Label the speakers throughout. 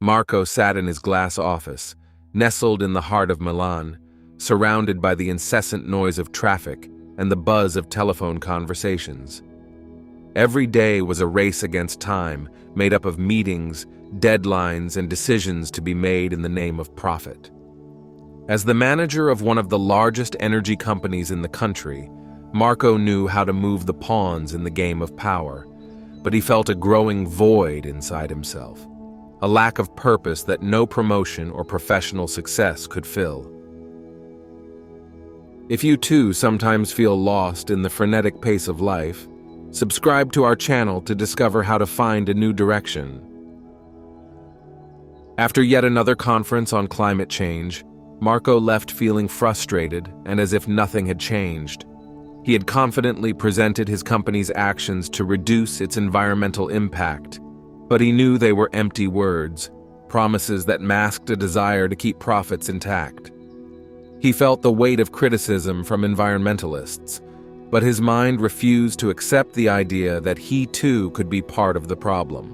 Speaker 1: Marco sat in his glass office, nestled in the heart of Milan, surrounded by the incessant noise of traffic and the buzz of telephone conversations. Every day was a race against time, made up of meetings, deadlines, and decisions to be made in the name of profit. As the manager of one of the largest energy companies in the country, Marco knew how to move the pawns in the game of power, but he felt a growing void inside himself, a lack of purpose that no promotion or professional success could fill. If you too sometimes feel lost in the frenetic pace of life, subscribe to our channel to discover how to find a new direction. After yet another conference on climate change, Marco left feeling frustrated and as if nothing had changed. He had confidently presented his company's actions to reduce its environmental impact, but he knew they were empty words, promises that masked a desire to keep profits intact. He felt the weight of criticism from environmentalists, but his mind refused to accept the idea that he too could be part of the problem.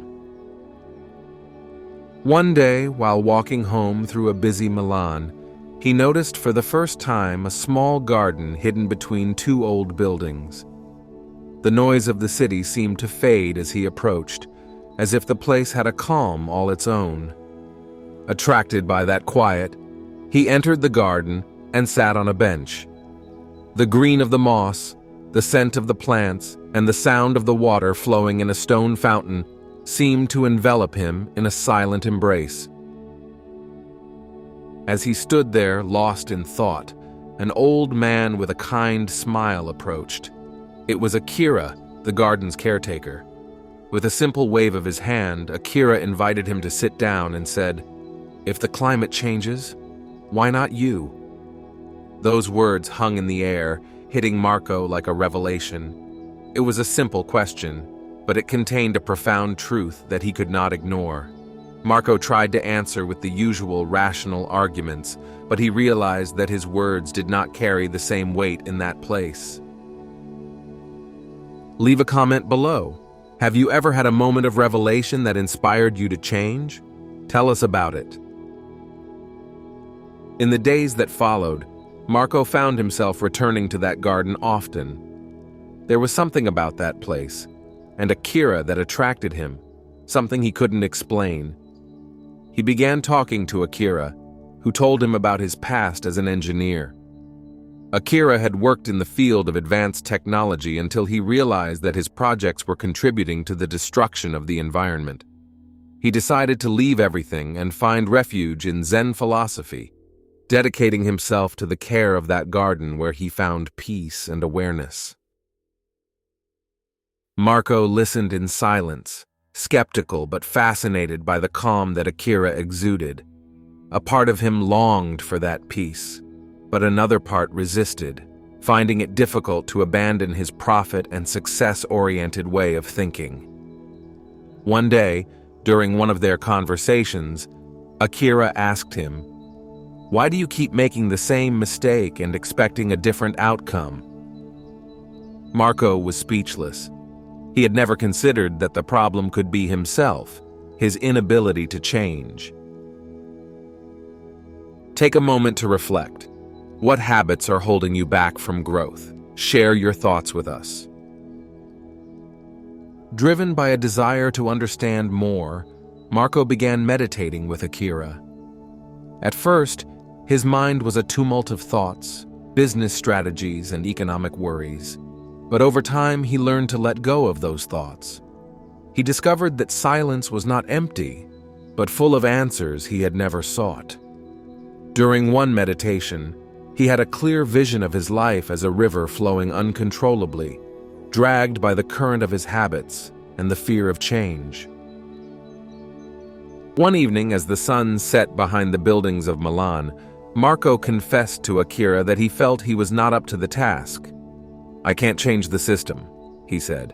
Speaker 1: One day, while walking home through a busy Milan, he noticed for the first time a small garden hidden between two old buildings. The noise of the city seemed to fade as he approached, as if the place had a calm all its own. Attracted by that quiet, he entered the garden and sat on a bench. The green of the moss, the scent of the plants, and the sound of the water flowing in a stone fountain seemed to envelop him in a silent embrace. As he stood there, lost in thought, an old man with a kind smile approached. It was Akira, the garden's caretaker. With a simple wave of his hand, Akira invited him to sit down and said, "If the climate changes, why not you?" Those words hung in the air, hitting Marco like a revelation. It was a simple question, but it contained a profound truth that he could not ignore. Marco tried to answer with the usual rational arguments, but he realized that his words did not carry the same weight in that place. Leave a comment below. Have you ever had a moment of revelation that inspired you to change? Tell us about it. In the days that followed, Marco found himself returning to that garden often. There was something about that place, and Akira that attracted him, something he couldn't explain. He began talking to Akira, who told him about his past as an engineer. Akira had worked in the field of advanced technology until he realized that his projects were contributing to the destruction of the environment. He decided to leave everything and find refuge in Zen philosophy, dedicating himself to the care of that garden where he found peace and awareness. Marco listened in silence, skeptical but fascinated by the calm that Akira exuded. A part of him longed for that peace, but another part resisted, finding it difficult to abandon his profit and success-oriented way of thinking. One day, during one of their conversations, Akira asked him, "Why do you keep making the same mistake and expecting a different outcome?" Marco was speechless. He had never considered that the problem could be himself, his inability to change. Take a moment to reflect. What habits are holding you back from growth? Share your thoughts with us. Driven by a desire to understand more, Marco began meditating with Akira. At first, his mind was a tumult of thoughts, business strategies, and economic worries. But over time, he learned to let go of those thoughts. He discovered that silence was not empty, but full of answers he had never sought. During one meditation, he had a clear vision of his life as a river flowing uncontrollably, dragged by the current of his habits and the fear of change. One evening, as the sun set behind the buildings of Milan, Marco confessed to Akira that he felt he was not up to the task. "I can't change the system," he said.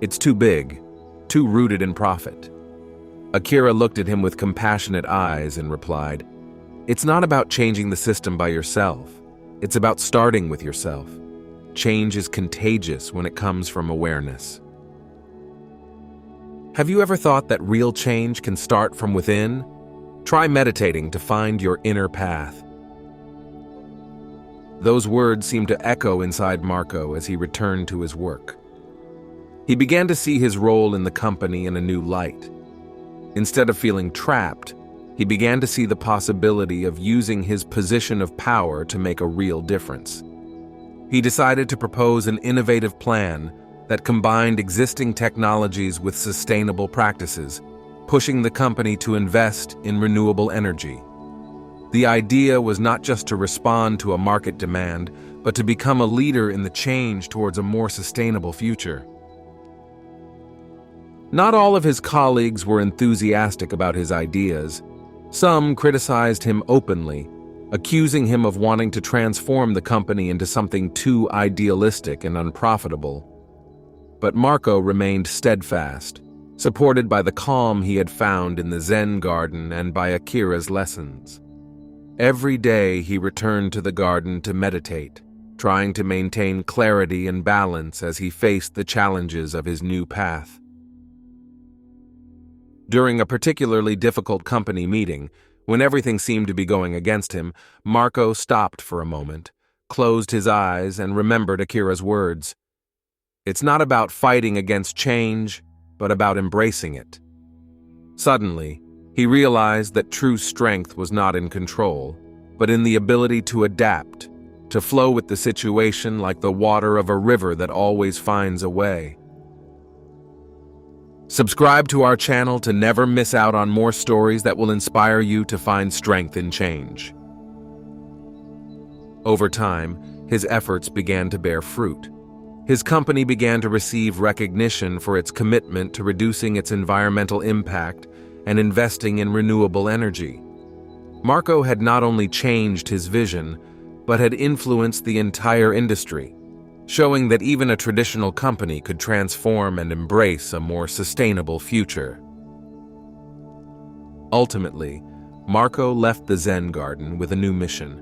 Speaker 1: "It's too big, too rooted in profit." Akira looked at him with compassionate eyes and replied, "It's not about changing the system by yourself. It's about starting with yourself. Change is contagious when it comes from awareness." Have you ever thought that real change can start from within, Try meditating to find your inner path." Those words seemed to echo inside Marco as he returned to his work. He began to see his role in the company in a new light. Instead of feeling trapped, he began to see the possibility of using his position of power to make a real difference. He decided to propose an innovative plan that combined existing technologies with sustainable practices, pushing the company to invest in renewable energy. The idea was not just to respond to a market demand, but to become a leader in the change towards a more sustainable future. Not all of his colleagues were enthusiastic about his ideas. Some criticized him openly, accusing him of wanting to transform the company into something too idealistic and unprofitable. But Marco remained steadfast, supported by the calm he had found in the Zen garden and by Akira's lessons. Every day he returned to the garden to meditate, trying to maintain clarity and balance as he faced the challenges of his new path. During a particularly difficult company meeting, when everything seemed to be going against him, Marco stopped for a moment, closed his eyes, and remembered Akira's words. "It's not about fighting against change, but about embracing it." Suddenly, he realized that true strength was not in control, but in the ability to adapt, to flow with the situation like the water of a river that always finds a way. Subscribe to our channel to never miss out on more stories that will inspire you to find strength in change. Over time, his efforts began to bear fruit. His company began to receive recognition for its commitment to reducing its environmental impact and investing in renewable energy. Marco had not only changed his vision, but had influenced the entire industry, showing that even a traditional company could transform and embrace a more sustainable future. Ultimately, Marco left the Zen garden with a new mission.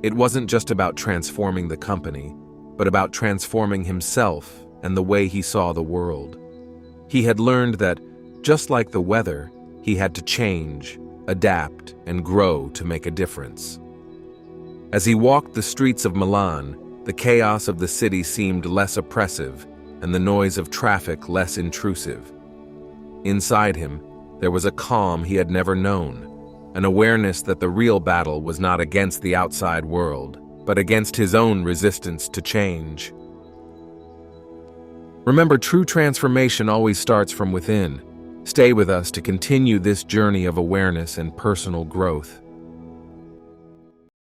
Speaker 1: It wasn't just about transforming the company, but about transforming himself and the way he saw the world. He had learned that, just like the weather, he had to change, adapt, and grow to make a difference. As he walked the streets of Milan, the chaos of the city seemed less oppressive and the noise of traffic less intrusive. Inside him, there was a calm he had never known, an awareness that the real battle was not against the outside world, but against his own resistance to change. Remember, true transformation always starts from within. Stay with us to continue this journey of awareness and personal growth.